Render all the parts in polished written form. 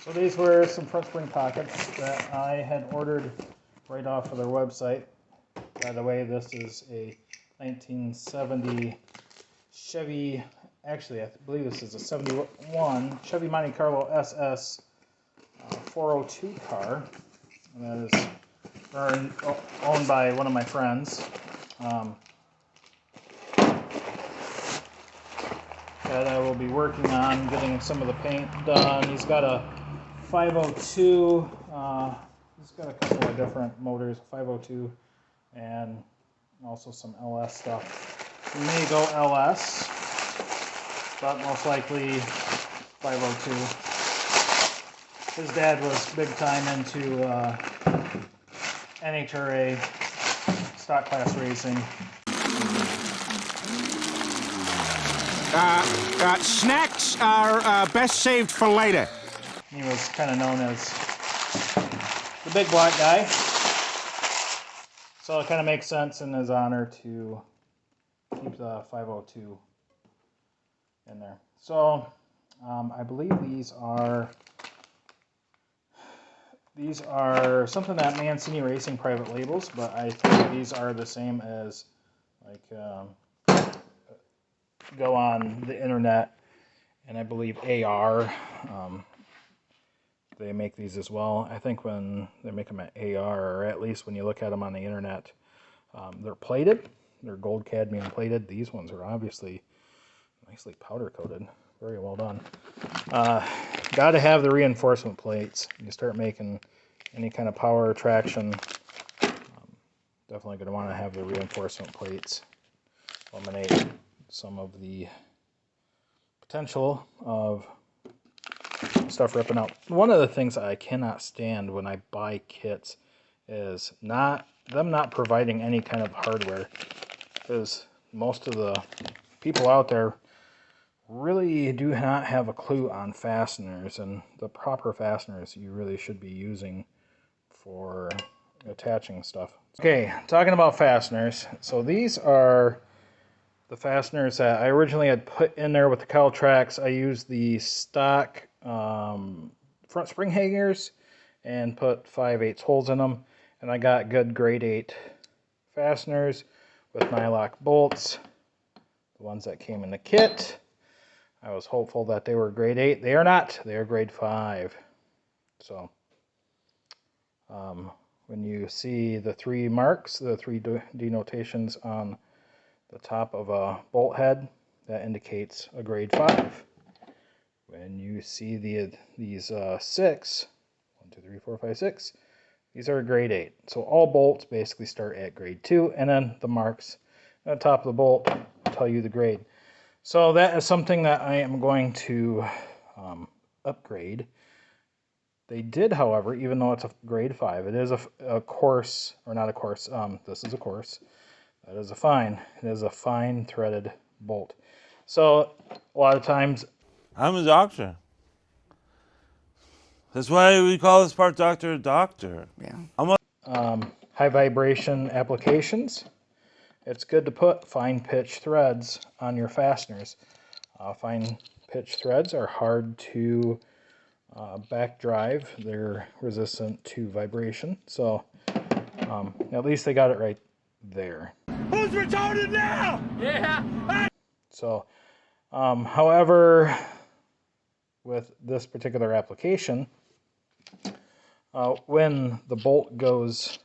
So these were some front spring pockets that I had ordered right off of their website. By the way, this is a 1970 Chevy, actually I believe this is a 71 Chevy Monte Carlo SS 402 car. And that is owned by one of my friends. That I will be working on getting some of the paint done. He's got a 502, he's got a couple of different motors, 502 and also some LS stuff. He may go LS, but most likely 502. His dad was big time into NHRA stock class racing. Snacks are best saved for later. He was kind of known as the big black guy. So it kind of makes sense in his honor to keep the 502 in there. So I believe these are something that Mancini Racing private labels, but I think these are the same as like go on the internet, and I believe AR, they make these as well. I think when they make them at AR, or at least when you look at them on the internet, they're plated. They're gold cadmium plated. These ones are obviously nicely powder coated. Very well done. Got to have the reinforcement plates. You start making any kind of power traction, definitely going to want to have the reinforcement plates. Eliminate some of the potential of stuff ripping out. One of the things I cannot stand when I buy kits is them not providing any kind of hardware, because most of the people out there really do not have a clue on fasteners and the proper fasteners you really should be using for attaching stuff. Okay, talking about fasteners. So these are the fasteners that I originally had put in there with the cowl tracks. I used the stock front spring hangers and put 5/8 holes in them, and I got good grade 8 fasteners with nylock bolts, the ones that came in the kit. I was hopeful that they were grade 8. They are not. They are grade 5. So when you see the 3 marks, the 3 denotations on the top of a bolt head, that indicates a grade 5. When you see these 6, 1, 2, 3, 4, 5, 6, these are grade 8. So all bolts basically start at grade 2, and then the marks on the top of the bolt tell you the grade. So that is something that I am going to upgrade. They did, however, even though it's a grade 5, it is a coarse, or not a coarse, this is a coarse. That is a fine. It is a fine threaded bolt. So a lot of times, I'm a doctor. That's why we call this part doctor a doctor. Yeah. high vibration applications, it's good to put fine pitch threads on your fasteners. Fine pitch threads are hard to back drive. They're resistant to vibration. So at least they got it right there. Who's retarded now? Yeah. So, however, with this particular application, when the bolt goes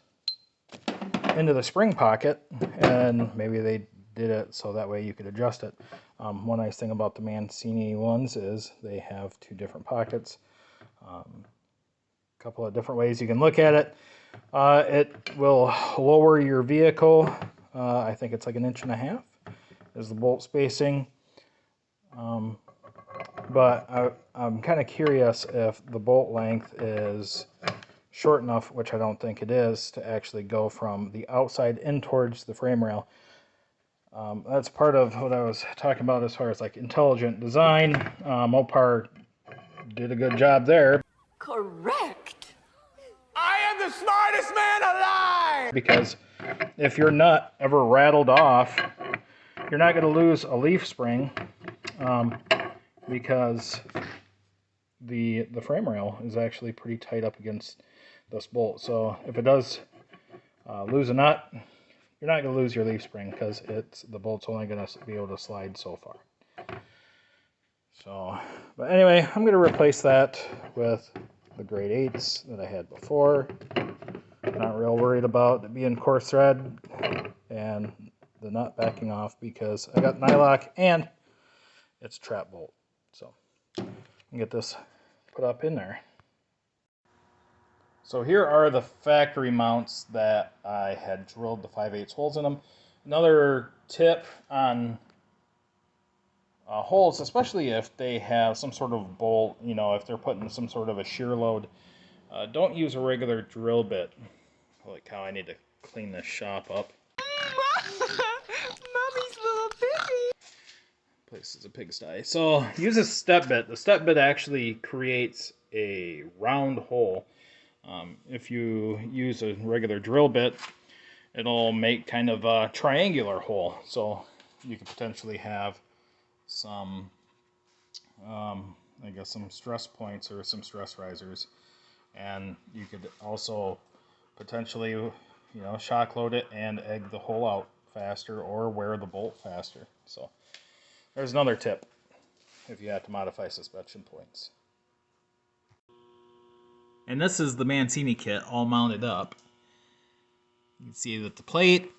into the spring pocket, and maybe they did it so that way you could adjust it. One nice thing about the Mancini ones is they have 2 different pockets. A couple of different ways you can look at it. It will lower your vehicle. I think it's like 1.5 inches is the bolt spacing. But I'm kind of curious if the bolt length is short enough, which I don't think it is, to actually go from the outside in towards the frame rail. That's part of what I was talking about as far as like intelligent design. Mopar did a good job there. Correct. I am the smartest man alive! Because if your nut ever rattled off, you're not going to lose a leaf spring, because the frame rail is actually pretty tight up against this bolt. So if it does lose a nut, you're not going to lose your leaf spring because the bolt's only going to be able to slide so far. So, but anyway, I'm going to replace that with the grade 8s that I had before. Not real worried about it being coarse thread and the nut backing off because I got nylock and it's trap bolt. So I'll get this put up in there. So here are the factory mounts that I had drilled the 5/8 holes in them. Another tip on holes, especially if they have some sort of bolt, you know, if they're putting some sort of a shear load, don't use a regular drill bit. Holy cow, I need to clean this shop up. Mommy's little baby. Place is a pigsty. So use a step bit. The step bit actually creates a round hole. If you use a regular drill bit, it'll make kind of a triangular hole. So you could potentially have some, I guess, some stress points or some stress risers. And you could also potentially, you know, shock load it and egg the hole out faster or wear the bolt faster. So there's another tip if you have to modify suspension points. And this is the Mancini kit all mounted up. You can see that the plate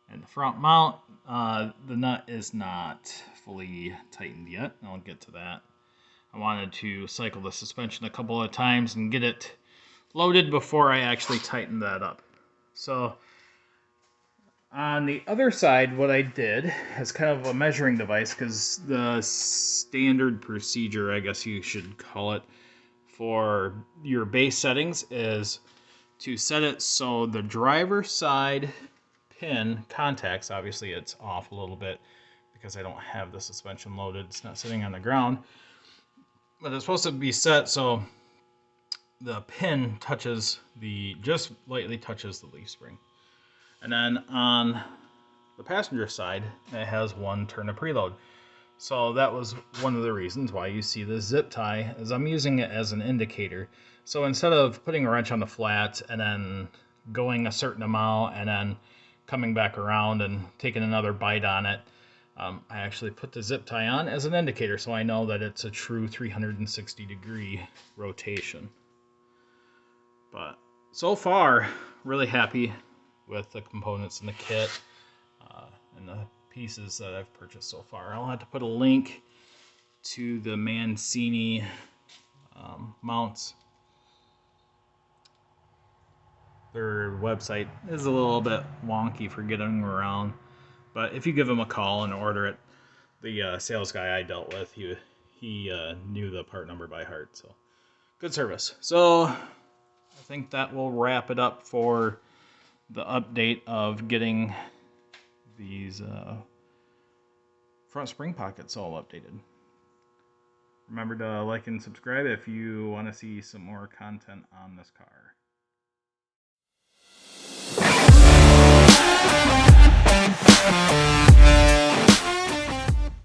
and the front mount, the nut is not fully tightened yet. I'll get to that. I wanted to cycle the suspension a couple of times and get it loaded before I actually tighten that up. So on the other side, what I did is kind of a measuring device, because the standard procedure, I guess you should call it, for your base settings is to set it so the driver's side pin contacts, obviously it's off a little bit because I don't have the suspension loaded, it's not sitting on the ground, but it's supposed to be set so the pin touches just lightly touches the leaf spring. And then on the passenger side, it has one turn of preload. So that was one of the reasons why you see this zip tie, is I'm using it as an indicator. So instead of putting a wrench on the flat and then going a certain amount and then coming back around and taking another bite on it, I actually put the zip tie on as an indicator so I know that it's a true 360-degree rotation. But so far, really happy with the components in the kit and the pieces that I've purchased so far. I'll have to put a link to the Mancini mounts. Their website is a little bit wonky for getting around, but if you give them a call and order it, the sales guy I dealt with, he knew the part number by heart, so good service. So I think that will wrap it up for the update of getting these front spring pockets all updated. Remember to like and subscribe if you want to see some more content on this car.